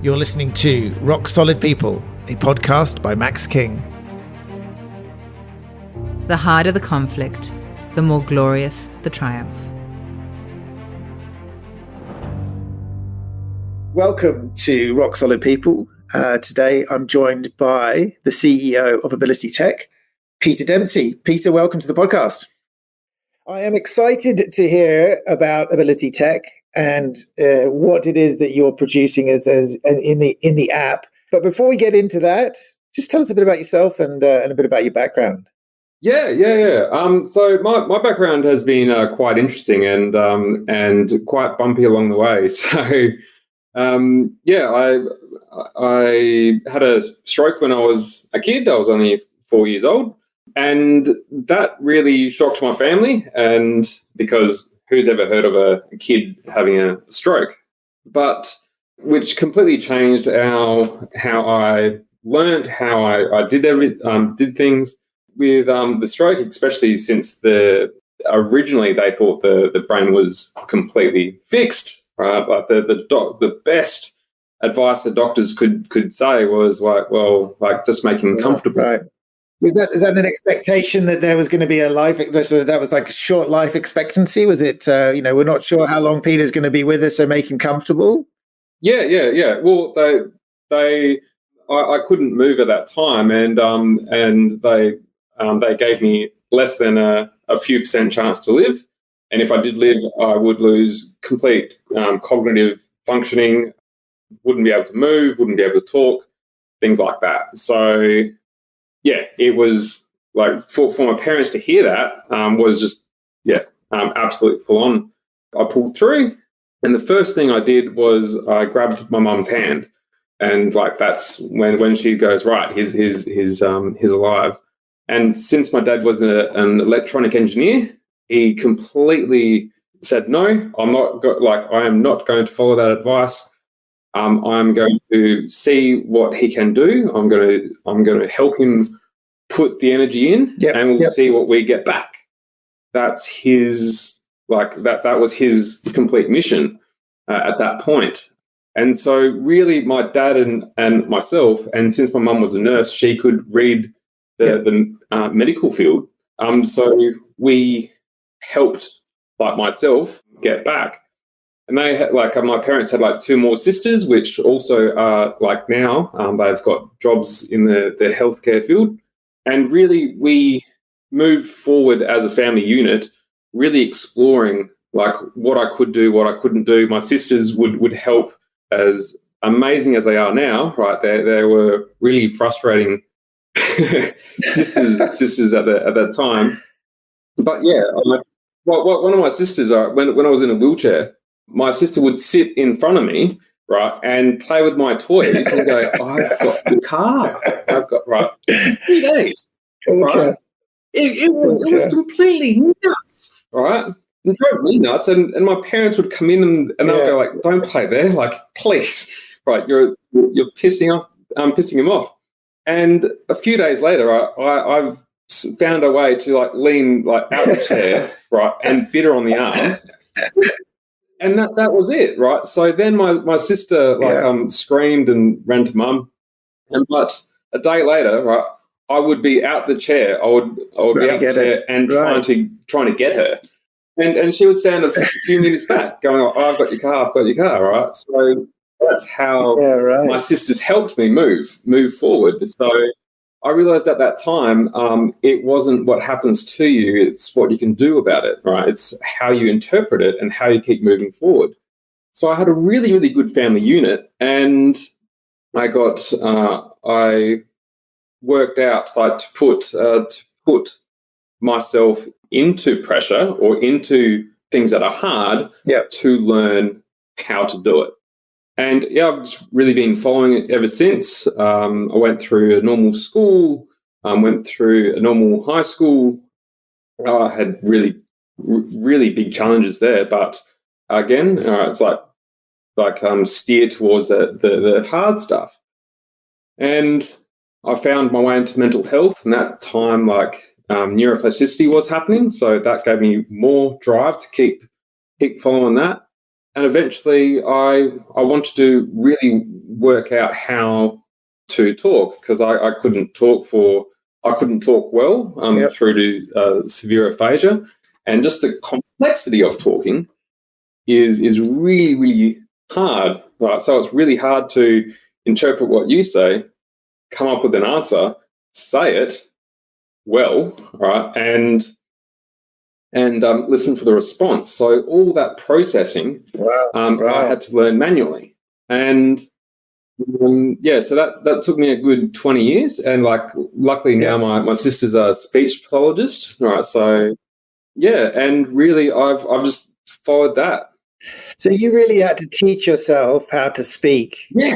You're listening to Rock Solid People, a podcast by Max King. The harder the conflict, the more glorious the triumph. Welcome to Rock Solid People. Today I'm joined by the CEO of Ability Tech, Peter Dempsey. Peter, welcome to the podcast. I am excited to hear about Ability Tech and what it is that you're producing as in the app. But before we get into that, just tell us a bit about yourself and a bit about your background. Yeah. So my background has been quite interesting and quite bumpy along the way. So I had a stroke when I was a kid. I was only 4 years old, and that really shocked my family. And because who's ever heard of a kid having a stroke? But which completely changed how I learned, how I did things with the stroke, especially since originally they thought the brain was completely fixed. Right, like the best advice the doctors could say was just make him comfortable. Right. Is that an expectation that there was going to be that was like a short life expectancy? Was it we're not sure how long Peter's going to be with us, so make him comfortable? Yeah. Well, I couldn't move at that time, and they gave me less than a few % chance to live. And if I did live, I would lose complete cognitive functioning, wouldn't be able to move, wouldn't be able to talk, things like that. So, yeah, it was like for my parents to hear that was just, absolutely full on. I pulled through, and the first thing I did was I grabbed my mum's hand, and like that's when she goes, right, he's alive. And since my dad was an electronic engineer, he completely said, no, I am not going to follow that advice. I'm going to see what he can do. I'm going to help him put the energy in, and we'll see what we get back. That's his, that was his complete mission at that point. And so really my dad and myself, and since my mum was a nurse, she could read the medical field. So we helped myself get back, and they had my parents had two more sisters, which also are now they've got jobs in the healthcare field, and really we moved forward as a family unit, really exploring what I could do, what I couldn't do. My sisters would help, as amazing as they are now, right? They were really frustrating sisters at that time. But yeah, one of my sisters, when I was in a wheelchair, my sister would sit in front of me, right, and play with my toys and go, I've got the car. I've got, 3 days. Right? It was completely nuts, right? It drove me nuts. And my parents would come in and they'll go don't play there, please, right? You're pissing him off. And a few days later, I've found a way to lean out the chair, right, and bit her on the arm, and that was it, right? So then my sister screamed and ran to mum, but a day later, right, I would be out the chair. I would be out the chair and trying to get her, and she would stand a few minutes back, going, "Oh, I've got your car, right?" So that's how my sisters helped me move forward. So I realized at that time, it wasn't what happens to you, it's what you can do about it, right? It's how you interpret it and how you keep moving forward. So I had a really, really good family unit, and I worked out to put myself into pressure or into things that are hard to learn how to do it. And I've just really been following it ever since. I went through a normal school, went through a normal high school. I had really, really big challenges there, but again, it's steer towards the hard stuff. And I found my way into mental health, and that time, neuroplasticity was happening, so that gave me more drive to keep following that. And eventually I wanted to really work out how to talk because I couldn't talk well through to severe aphasia, and just the complexity of talking is really, really hard. Right, so it's really hard to interpret what you say, come up with an answer, say it well, right, and listen for the response. So all that processing, I had to learn manually, and so that took me a good 20 years. And luckily now my sister's a speech pathologist, right? So and really I've just followed that. So you really had to teach yourself how to speak. Yeah.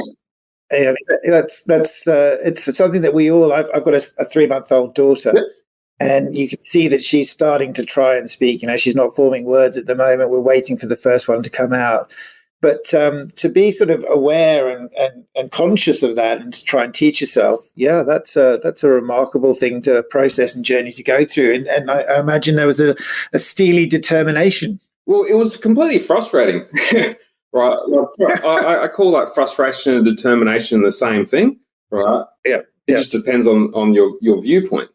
That's it's something that we all. I've got a 3-month-old daughter. Yeah. And you can see that she's starting to try and speak. She's not forming words at the moment. We're waiting for the first one to come out. But to be sort of aware and conscious of that and to try and teach yourself, that's a remarkable thing to process and journey to go through. And I imagine there was a steely determination. Well, it was completely frustrating, right? I call frustration and determination the same thing, right? Yeah. It just depends on your viewpoint.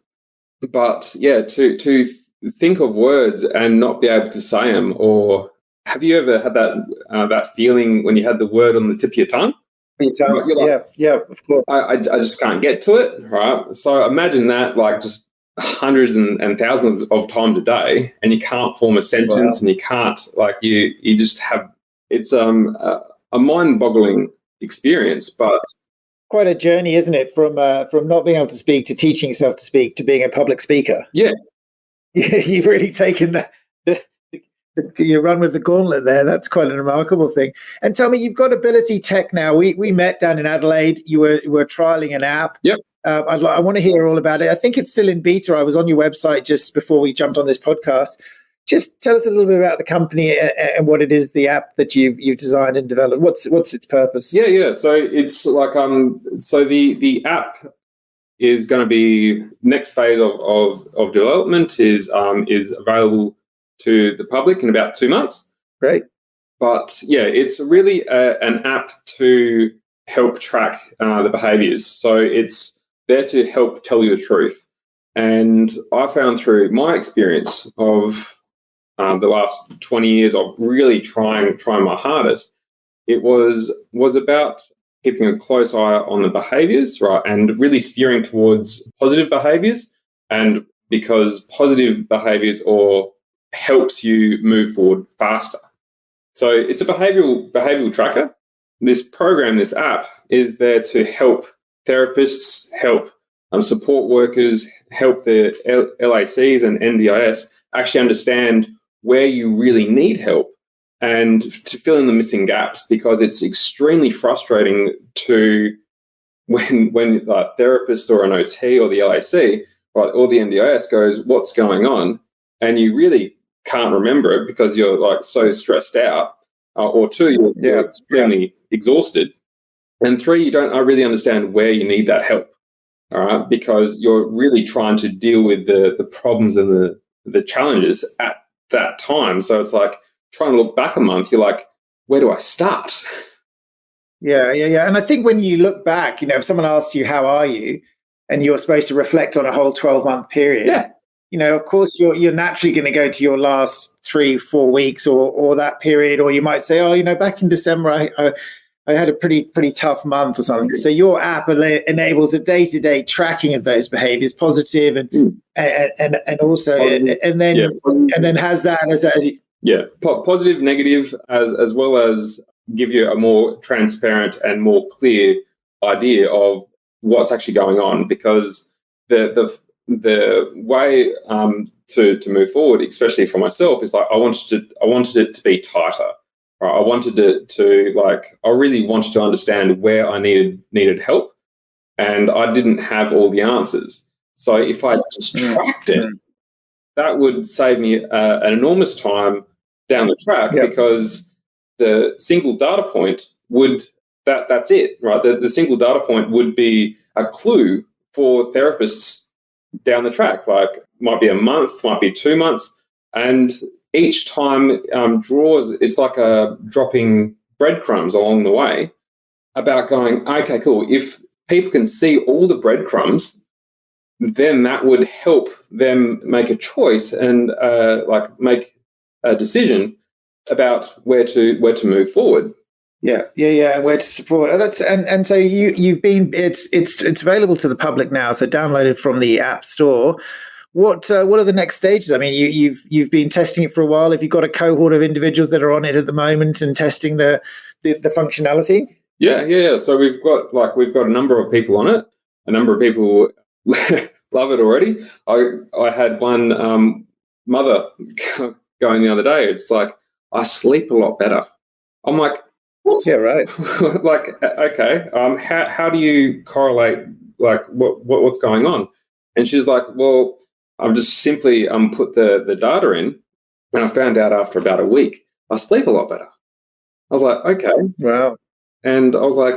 But to think of words and not be able to say them, or have you ever had that feeling when you had the word on the tip of your tongue? Of course. I just can't get to it, right? So imagine that just hundreds and thousands of times a day, and you can't form a sentence, and you can't you just have it's a mind-boggling experience, but. Quite a journey, isn't it? From not being able to speak to teaching yourself to speak to being a public speaker. Yeah, you've really taken you run with the gauntlet there. That's quite a remarkable thing. And tell me, you've got Ability Tech now. We met down in Adelaide. You were trialing an app. Yep. I want to hear all about it. I think it's still in beta. I was on your website just before we jumped on this podcast. Just tell us a little bit about the company and what it is, the app that you've designed and developed. What's its purpose? Yeah. So it's so the app is going to be next phase of development is available to the public in about 2 months. Great. But it's really an app to help track the behaviours. So it's there to help tell you the truth. And I found through my experience of the last 20 years of really trying my hardest, it was about keeping a close eye on the behaviours, right, and really steering towards positive behaviours, and because positive behaviours helps you move forward faster. So it's a behavioural tracker. This program, this app, is there to help therapists, help support workers, help the LACs and NDIS actually understand where you really need help and to fill in the missing gaps, because it's extremely frustrating to when a therapist or an OT or the LAC, right, or the NDIS goes, what's going on? And you really can't remember it because you're so stressed out, or two, you're extremely exhausted, and three, you don't really understand where you need that help, all right, because you're really trying to deal with the problems and the challenges at that time. So it's trying to look back a month, you're like, where do I start? Yeah. And I think when you look back, if someone asks you, how are you? And you're supposed to reflect on a whole 12-month period, of course, you're naturally going to go to your last 3-4 weeks or that period, or you might say, back in December, I had a pretty tough month or something. So your app enables a day-to-day tracking of those behaviors, positive and also, and then has that as positive, negative, as well as give you a more transparent and more clear idea of what's actually going on. Because the way to move forward, especially for myself, is I wanted it to be tighter. I wanted it to I really wanted to understand where I needed help, and I didn't have all the answers. So if I just tracked it, that would save me an enormous time down the track, because the single data point that's it, right? The single data point would be a clue for therapists down the track. Might be a month, might be 2 months, and each time draws, it's like dropping breadcrumbs along the way about going, okay, cool. If people can see all the breadcrumbs, then that would help them make a choice and make a decision about where to move forward. Yeah, and where to support. And so you've been. It's available to the public now. So downloaded from the App Store. What are the next stages? I mean, you've been testing it for a while. Have you got a cohort of individuals that are on it at the moment and testing the functionality? Yeah. So we've got a number of people on it. A number of people love it already. I had one mother going the other day. It's like, I sleep a lot better. I'm like, what? Yeah, right. Like, okay. How do you correlate what's going on? And she's like, well, I've just simply put the data in, and I found out after about a week I sleep a lot better. I was like, okay, wow. And I was like,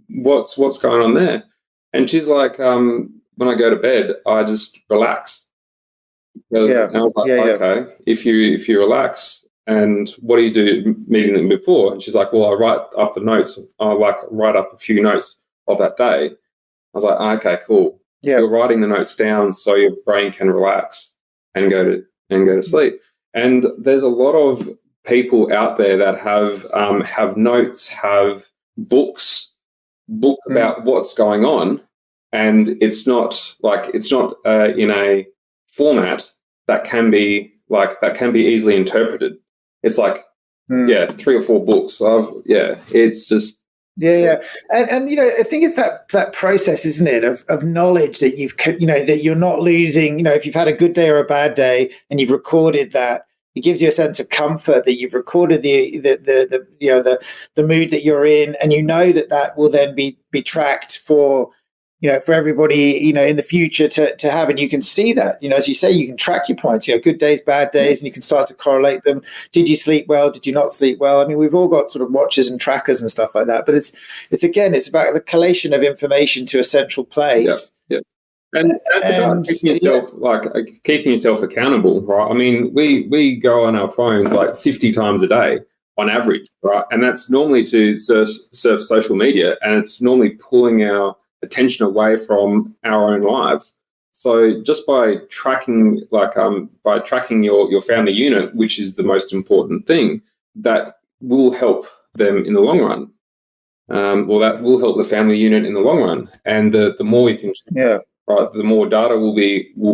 what's going on there? And she's like, when I go to bed, I just relax. And I was like, okay, if you relax, and what do you do meeting before? And she's like, well, I write up the notes. I write up a few notes of that day. I was like, okay, cool. Yeah. You're writing the notes down so your brain can relax and go to sleep. And there's a lot of people out there that have notes, have books about what's going on, and it's not in a format that can be easily interpreted. It's like 3 or 4 books. It's just and I think it's that process, isn't it, of knowledge that that you're not losing. If you've had a good day or a bad day and you've recorded that, it gives you a sense of comfort that you've recorded the mood that you're in, and that will then be tracked for everybody in the future to have. And you can see that, as you say, you can track your points, good days, bad days, and you can start to correlate them. Did you sleep well? Did you not sleep well? I mean, we've all got sort of watches and trackers and stuff like that, but it's about the collation of information to a central place. Yeah. And about keeping yourself accountable, right? I mean, we go on our phones like 50 times a day on average, right? And that's normally to surf social media, and it's normally pulling our attention away from our own lives. So just by tracking your family unit, which is the most important thing, that will help them in the long run. That will help the family unit in the long run. And the more we can right, the more data will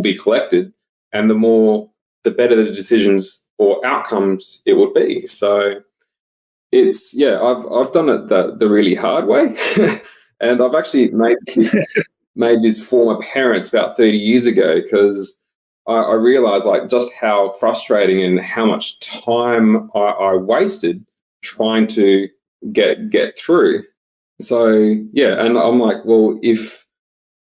be collected, and the better the decisions or outcomes it would be. So it's I've done it the really hard way. And I've actually made this for my parents about 30 years ago, because I realized just how frustrating and how much time I wasted trying to get through. So and I'm like, well, if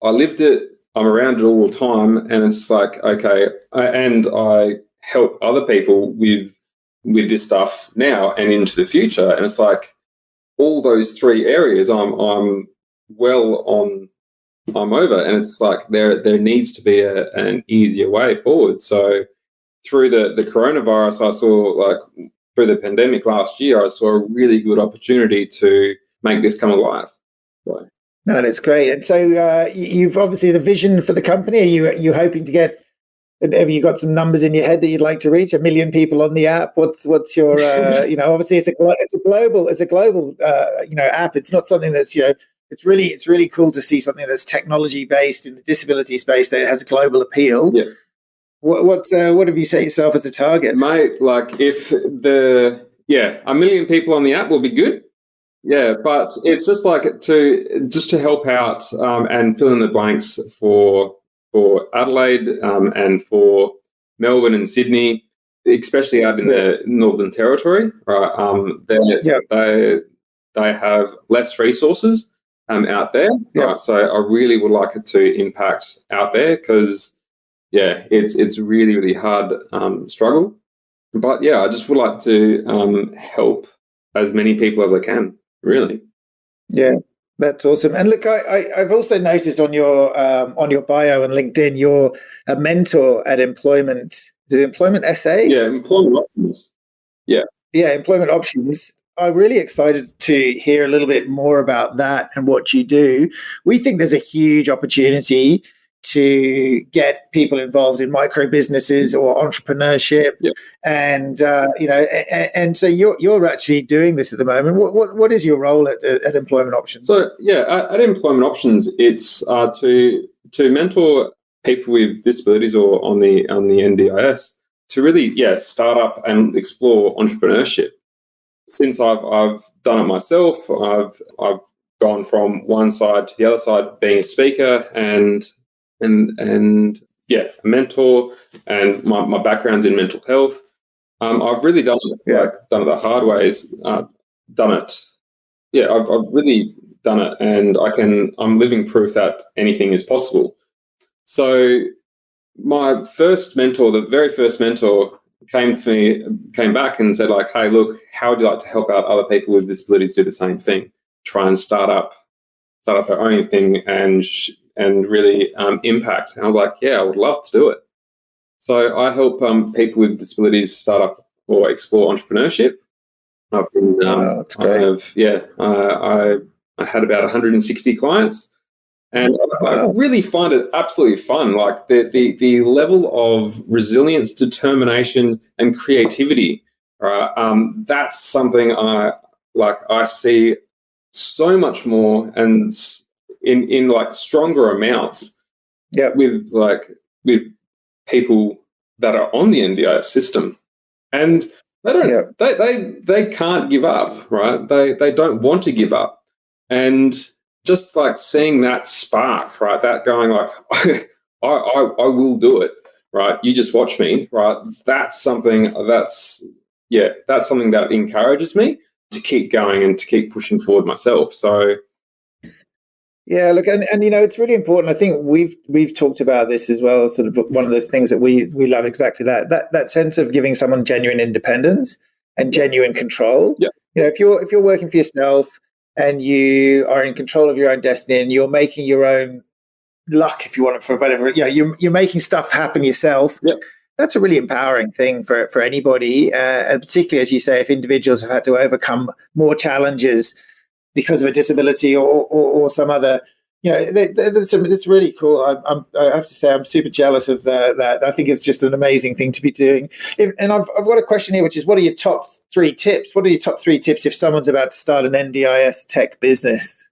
I lived it, I'm around it all the time, and it's like, okay, and I help other people with this stuff now and into the future, and it's like all those 3 areas I'm over, and it's like there needs to be an easier way forward. So through the coronavirus, I saw through the pandemic last year, I saw a really good opportunity to make this come alive. So. No, that's great. And so you've obviously the vision for the company. Are you hoping to get? Have you got some numbers in your head that you'd like to reach? 1 million people on the app. What's your obviously it's a global app. It's not something that's it's really cool to see something that's technology based in the disability space that has a global appeal. Yeah. What have you set yourself as a target, mate? If 1 million people on the app will be good. Yeah, but it's just to help out and fill in the blanks for Adelaide and for Melbourne and Sydney, especially out in the Northern Territory. Right, they have less resources out there. Right, so I really would like it to impact out there, because it's really, really hard struggle. But I just would like to help as many people as I can. Really, that's awesome. And look, I've also noticed on your bio on LinkedIn, you're a mentor at Employment. Is it Employment SA? Yeah, Employment Options. Yeah, Employment Options. I'm really excited to hear a little bit more about that and what you do. We think there's a huge opportunity to get people involved in micro businesses or entrepreneurship, and and so you're actually doing this at the moment. What is your role at Employment Options? So at Employment Options, it's to mentor people with disabilities or on the NDIS to really start up and explore entrepreneurship. Since I've done it myself, I've gone from one side to the other side, being a speaker and a mentor, and my background's in mental health. I've really done it done it the hard ways. I've really done it, and I'm living proof that anything is possible. So my first mentor, the very first mentor, came back and said, like, hey, look, how would you like to help out other people with disabilities do the same thing? Try and start up their own thing and really impact. And I was like, yeah, I would love to do it. So I help people with disabilities start up or explore entrepreneurship. I've been, that's great. I had about 160 clients. And I really find it absolutely fun, like the level of resilience, determination, and creativity. That's something I see so much more, and in like stronger amounts. With people that are on the NDIS system, and they don't they can't give up, right? They don't want to give up, and just like seeing that spark, right? That going like, I will do it, right? You just watch me, right? That's something that encourages me to keep going and to keep pushing forward myself. So, yeah, look, and it's really important. I think we've talked about this as well. Sort of one of the things that we love, exactly that sense of giving someone genuine independence and genuine control. Yeah. If you're working for yourself and you are in control of your own destiny and you're making your own luck, if you want it, for whatever, you're making stuff happen yourself. Yeah. That's a really empowering thing for anybody, and particularly, as you say, if individuals have had to overcome more challenges because of a disability or some other, it's really cool. I have to say, I'm super jealous of that. I think it's just an amazing thing to be doing. And I've got a question here, which is, what are your top 3 tips? What are your top 3 tips if someone's about to start an NDIS tech business?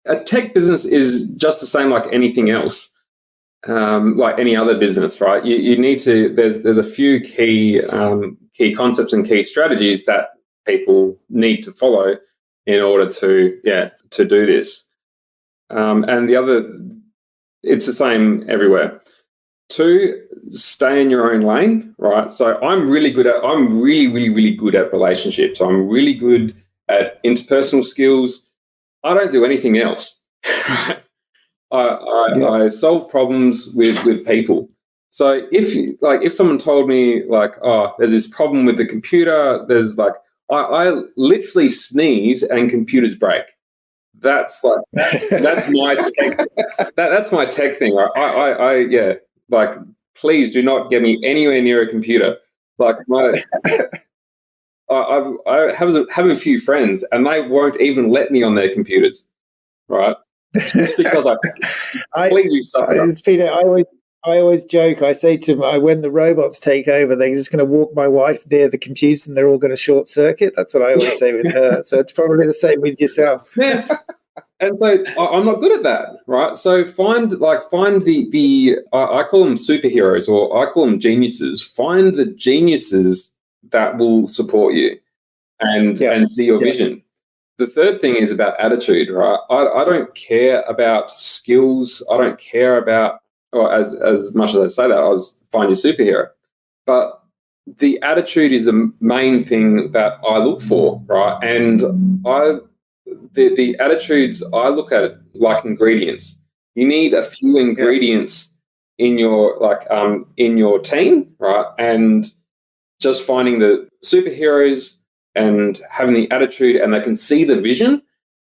A tech business is just the same like anything else, like any other business, right? You need to. There's a few key concepts and key strategies that people need to follow in order to do this. And the other, it's the same everywhere. 2, stay in your own lane, right? So I'm really good at relationships. I'm really good at interpersonal skills. I don't do anything else. I solve problems with people. So if someone told me like, oh, there's this problem with the computer, there's like, I literally sneeze and computers break. That's my tech. That's my tech thing. Like, please do not get me anywhere near a computer. Like I have a few friends and they won't even let me on their computers, right? Just because I completely suffer. It's Peter. I always joke. I say to them, when the robots take over, they're just going to walk my wife near the computers and they're all going to short circuit. That's what I always say with her. So it's probably the same with yourself. Yeah. And so I'm not good at that, right? So find the I call them superheroes, or I call them geniuses. Find the geniuses that will support you and see your vision. The third thing is about attitude, right? I don't care about skills. I don't care about, or as much as I say that, I was find your superhero. But the attitude is the main thing that I look for, right? And the attitudes, I look at it like ingredients. You need a few ingredients in your in your team, right? And just finding the superheroes and having the attitude, and they can see the vision,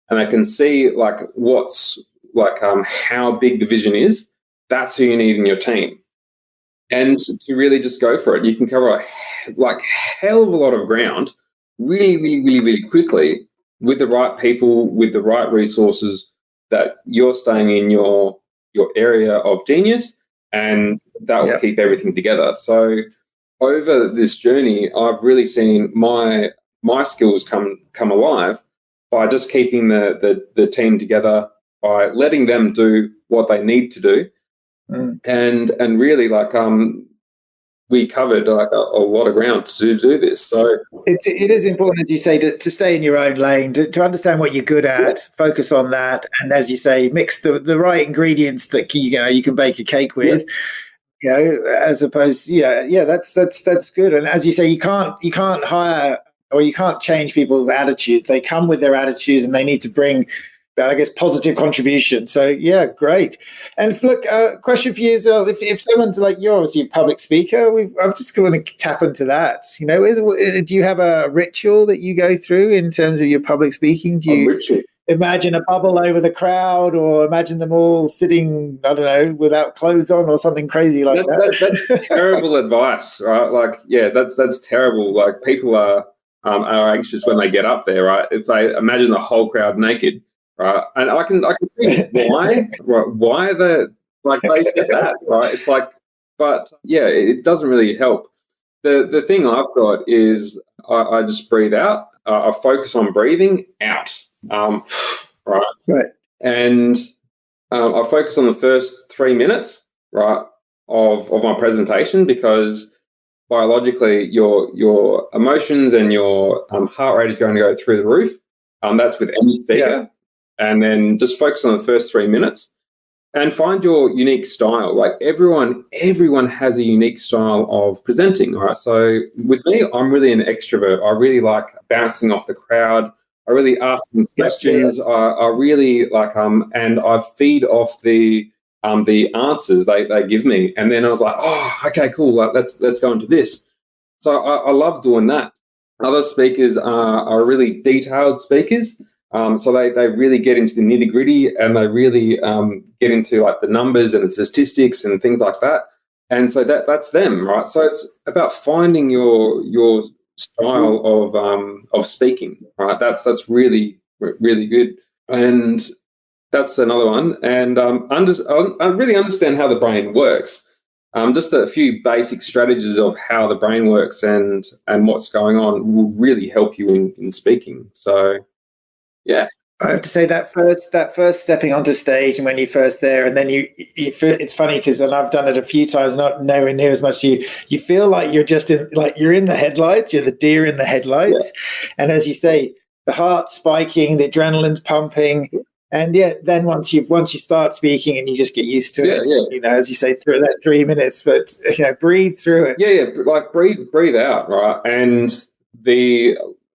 and they can see like what's like how big the vision is. That's who you need in your team, and to really just go for it. You can cover a hell of a lot of ground really, really, really, really quickly with the right people, with the right resources, that you're staying in your area of genius, and that will keep everything together. So over this journey, I've really seen my skills come alive by just keeping the team together, by letting them do what they need to do, and really we covered like a lot of ground to do this. So it is important, as you say, to stay in your own lane, to understand what you're good at, focus on that, and as you say, mix the right ingredients that you can bake a cake with. As opposed, that's good. And as you say, you can't hire, or you can't change people's attitude. They come with their attitudes, and they need to bring that, I guess, positive contribution. So yeah, great. And look, question for you is, if someone's like, you're obviously a public speaker, I've just going to tap into that. Do you have a ritual that you go through in terms of your public speaking? Do you imagine a bubble over the crowd, or imagine them all sitting, I don't know, without clothes on, or something crazy like that? That's terrible advice, right? Like, yeah, that's terrible. Like, people are anxious when they get up there, right? If they imagine the whole crowd naked, right? And I can see why they said that, right? It's like, but yeah, it doesn't really help. The thing I've got is I just breathe out. I focus on breathing out. Right. And I focus on the first 3 minutes, right, of my presentation, because biologically your emotions and your heart rate is going to go through the roof. That's with any speaker. And then just focus on the first 3 minutes and find your unique style. Like, everyone has a unique style of presenting, right? So with me, I'm really an extrovert. I really like bouncing off the crowd. I really ask them questions. I really like and I feed off the answers they give me. And then I was like, oh, okay, cool. Let's go into this. So I love doing that. Other speakers are really detailed speakers. So they really get into the nitty gritty, and they really get into like the numbers and the statistics and things like that. And so that's them, right? So it's about finding your style of speaking, right? That's really, really good. And that's another one. And I really understand how the brain works. Just a few basic strategies of how the brain works and what's going on will really help you in speaking. So, yeah. I have to say that first stepping onto stage, and when you're first there, and then you feel, it's funny because, and I've done it a few times, not nowhere near as much. You feel like you're just you're in the headlights. You're the deer in the headlights, and as you say, the heart's spiking, the adrenaline's pumping, and then once you start speaking, and you just get used to it. As you say, through that 3 minutes, but breathe through it. Like breathe out, right? And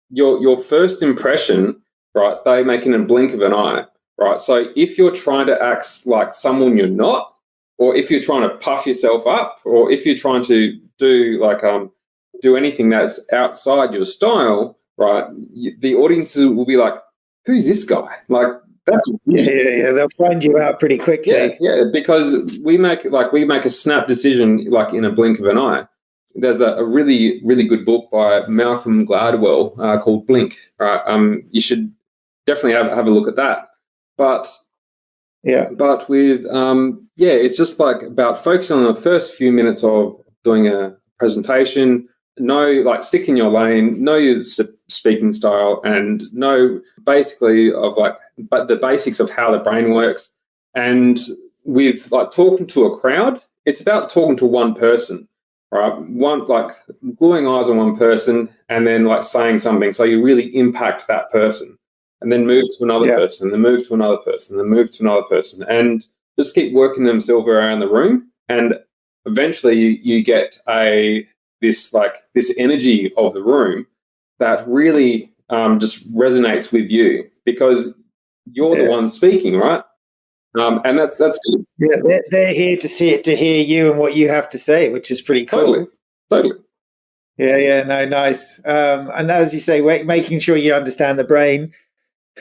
your first impression, right, they make in a blink of an eye, right? So if you're trying to act like someone you're not, or if you're trying to puff yourself up, or if you're trying to do anything that's outside your style, right, the audiences will be like, who's this guy? Like, they'll find you out pretty quickly. Yeah, because we make a snap decision like in a blink of an eye. There's a really, really good book by Malcolm Gladwell called Blink. Right, you should definitely have a look at that. But with it's just like about focusing on the first few minutes of doing a presentation. Stick in your lane, know your speaking style, and know basically but the basics of how the brain works. And with talking to a crowd, it's about talking to one person, right? Gluing eyes on one person, and then saying something so you really impact that person, and then move to another person, then move to another person, then move to another person, and just keep working themselves around the room. And eventually you get this energy of the room that really just resonates with you, because you're the one speaking, right? And that's good. Yeah, they're here to hear you and what you have to say, which is pretty cool. Totally. Yeah, no, nice. And as you say, making sure you understand the brain.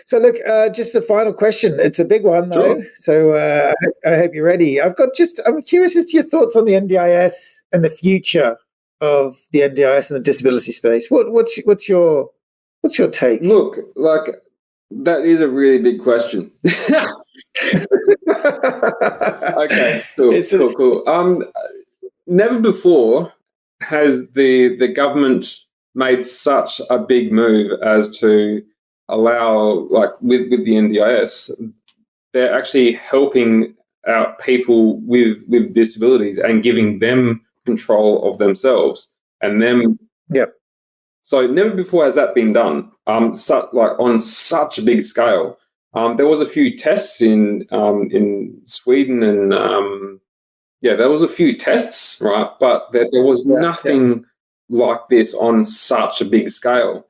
So look, just a final question. It's a big one, though. Sure. So I hope you're ready. I'm curious as to your thoughts on the NDIS and the future of the NDIS and the disability space. What's your What's your take? Look, like, that is a really big question. Okay, cool. Never before has the government made such a big move as to allow, like, with the NDIS, they're actually helping out people with disabilities and giving them control of themselves and them. Yep. So never before has that been done. On such a big scale. There was a few tests in Sweden, and there was a few tests, right? But there was nothing like this on such a big scale.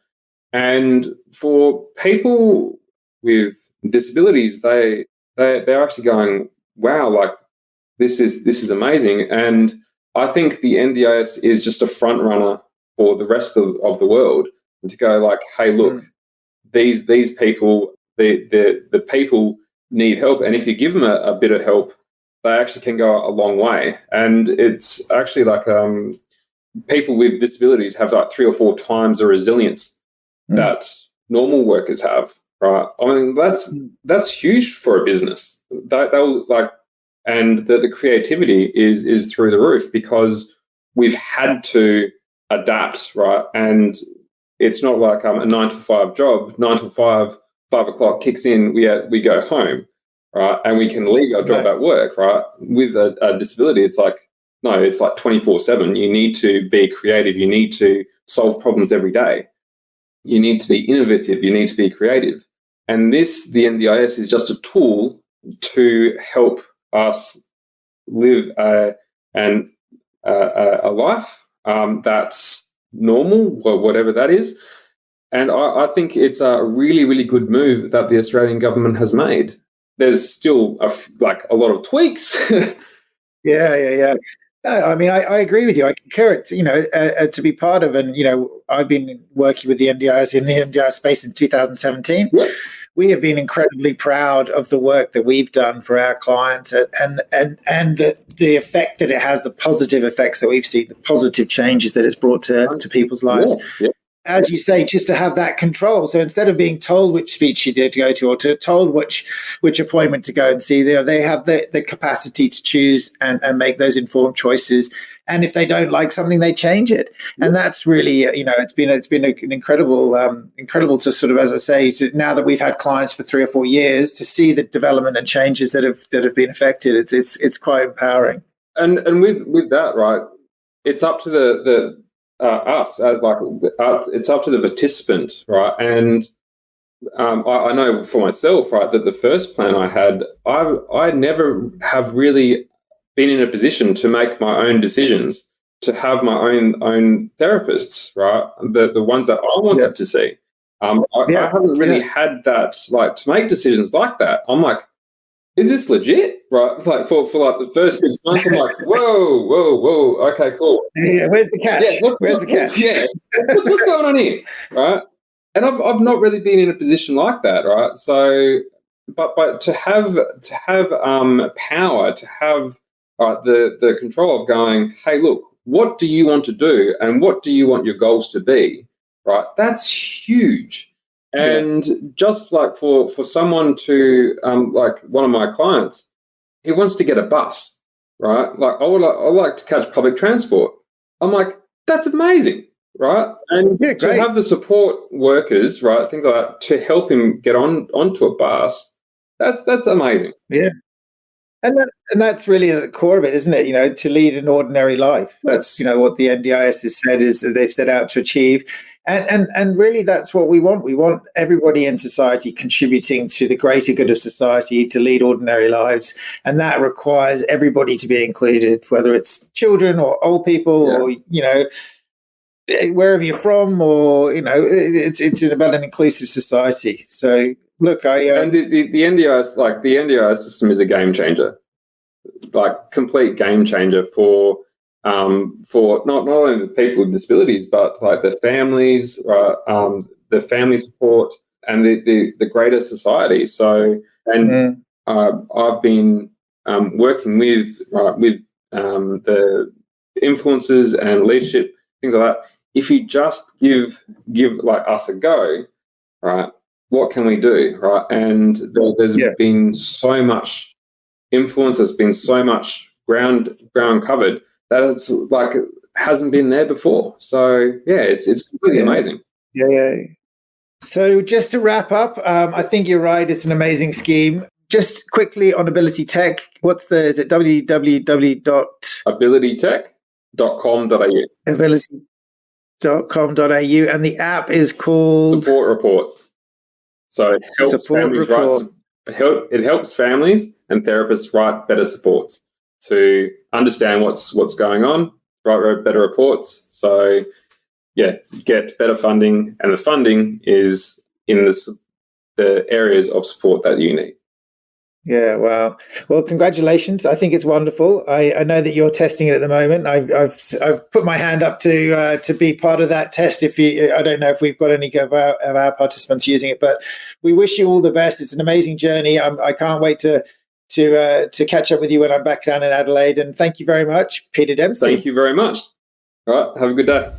And for people with disabilities, they're actually going, wow, like, this is amazing. And I think the NDIS is just a front runner for the rest of the world, and to go like, hey, look, these people, the people need help, and if you give them a bit of help, they actually can go a long way. And it's actually like people with disabilities have like 3 or 4 times the resilience that normal workers have, right? I mean, that's huge for a business. They'll like, and the creativity is through the roof, because we've had to adapt, right? And it's not like a 9 to 5 job. 9 to 5, 5 o'clock kicks in, we go home, right? And we can leave our job at work, right? With a disability, it's like, no, it's like 24/7. You need to be creative. You need to solve problems every day. You need to be innovative. You need to be creative. And the NDIS is just a tool to help us live a life that's normal, or whatever that is. And I think it's a really, really good move that the Australian government has made. There's still a lot of tweaks. Yeah. No, I mean, I agree with you. I concur it, to be part of, and, I've been working with the NDIS in the NDIS space in 2017. Yeah. We have been incredibly proud of the work that we've done for our clients, and the effect that it has, the positive effects that we've seen, the positive changes that it's brought to people's lives. Yeah. As you say, just to have that control. So instead of being told which speech you did to go to, or told which appointment to go and see, they have the capacity to choose and make those informed choices. And if they don't like something, they change it. And that's really, it's been an incredible to sort of, as I say, now that we've had clients for 3 or 4 years, to see the development and changes that have been affected. It's quite empowering. And with that, right, it's up to us as it's up to the participant, right? And I know for myself, right, that the first plan I had, I never have really been in a position to make my own decisions, to have my own therapists, right? The ones that I wanted to see. I haven't really had that, like, to make decisions like that. I'm like, is this legit? Right? Like for like the first 6 months, I'm like, whoa, okay, cool. Yeah, where's the catch? Yeah, where's the catch? What's going on here? Right? And I've not really been in a position like that, right? So, but to have power, to have the control of going, hey, look, what do you want to do, and what do you want your goals to be? Right? That's huge. And just like for someone to, like one of my clients, he wants to get a bus, right? Like, I like to catch public transport. I'm like, that's amazing, right? And to have the support workers, right, things like that, to help him get onto a bus, that's amazing. Yeah. And that's really at the core of it, isn't it? To lead an ordinary life. That's, what the NDIS has said, is that they've set out to achieve. And really that's what we want. We want everybody in society contributing to the greater good of society, to lead ordinary lives. And that requires everybody to be included, whether it's children or old people or, wherever you're from, or, it's about an inclusive society. So look, and the NDIS, like, the NDIS system is a game changer, like complete game changer for not only the people with disabilities, but like their families, the family support, and the greater society. So, and I've been working with the influencers and leadership, things like that, if you just give like us a go, right? What can we do, right? And there's been so much influence. There's been so much ground covered that it's like it hasn't been there before. So yeah, it's completely amazing. Yeah. So just to wrap up, I think you're right. It's an amazing scheme. Just quickly on Ability Tech, is it www.abilitytech.com.au. Ability.com.au, and the app is called Support Report. So it helps families it helps families and therapists write better supports to understand what's going on, write better reports. So yeah, get better funding, and the funding is in the areas of support that you need. Yeah, wow. Well, congratulations. I think it's wonderful. I know that you're testing it at the moment. I've put my hand up to be part of that test. I don't know if we've got any of our participants using it, but we wish you all the best. It's an amazing journey. I can't wait to catch up with you when I'm back down in Adelaide. And thank you very much, Peter Dempsey. Thank you very much. All right, have a good day.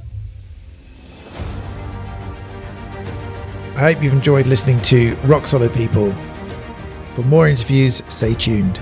I hope you've enjoyed listening to Rock Solid People. For more interviews, stay tuned.